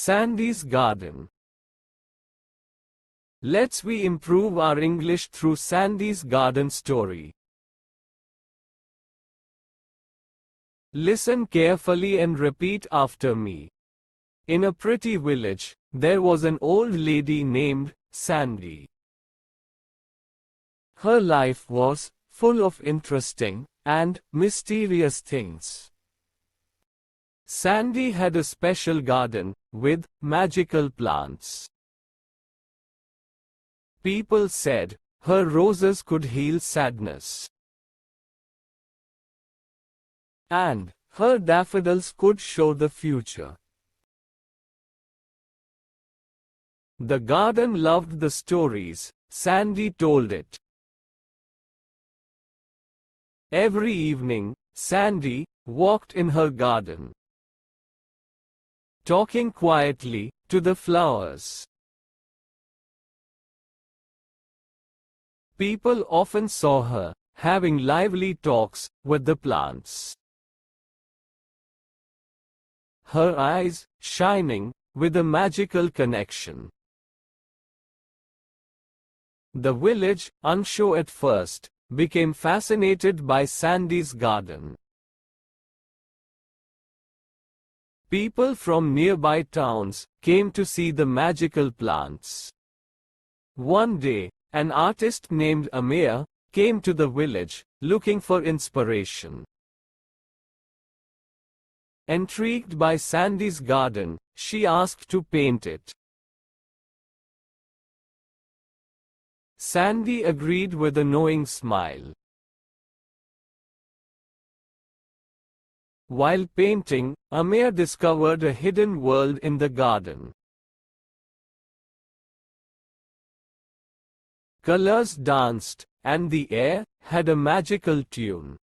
Sandy's garden. Let's we improve our English through Sandy's garden story. Listen carefully and repeat after me. In a pretty village, there was an old lady named Sandy. Her life was full of interesting and mysterious things. Sandy had a special garden with magical plants. People said her roses could heal sadness, and her daffodils could show the future. The garden loved the stories Sandy told it. Every evening, Sandy walked in her garden, talking quietly to the flowers. People often saw her having lively talks with the plants, her eyes shining with a magical connection. The village, unsure at first, became fascinated by Sandy's garden. People from nearby towns came to see the magical plants. One day, an artist named Amir came to the village, looking for inspiration. Intrigued by Sandy's garden, she asked to paint it. Sandy agreed with a knowing smile. While painting, Amir discovered a hidden world in the garden. Colors danced, and the air had a magical tune.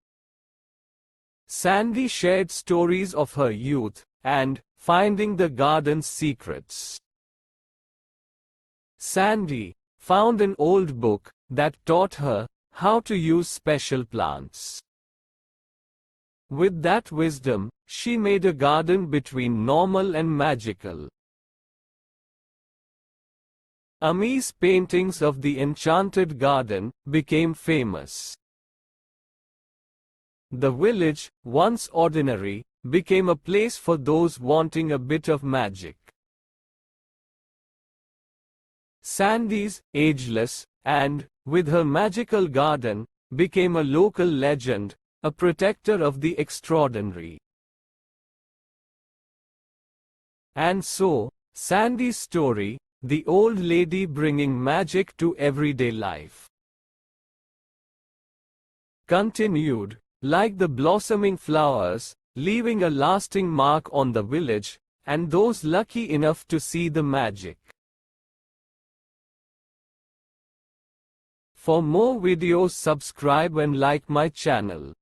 Sandy shared stories of her youth and finding the garden's secrets. Sandy found an old book that taught her how to use special plants. With that wisdom, she made a garden between normal and magical. Amir's paintings of the enchanted garden became famous. The village, once ordinary, became a place for those wanting a bit of magic. Sandy's, ageless, and, with her magical garden, became a local legend, a protector of the extraordinary. And so, Sandy's story, the old lady bringing magic to everyday life, continued, like the blossoming flowers, leaving a lasting mark on the village, and those lucky enough to see the magic. For more videos, subscribe and like my channel.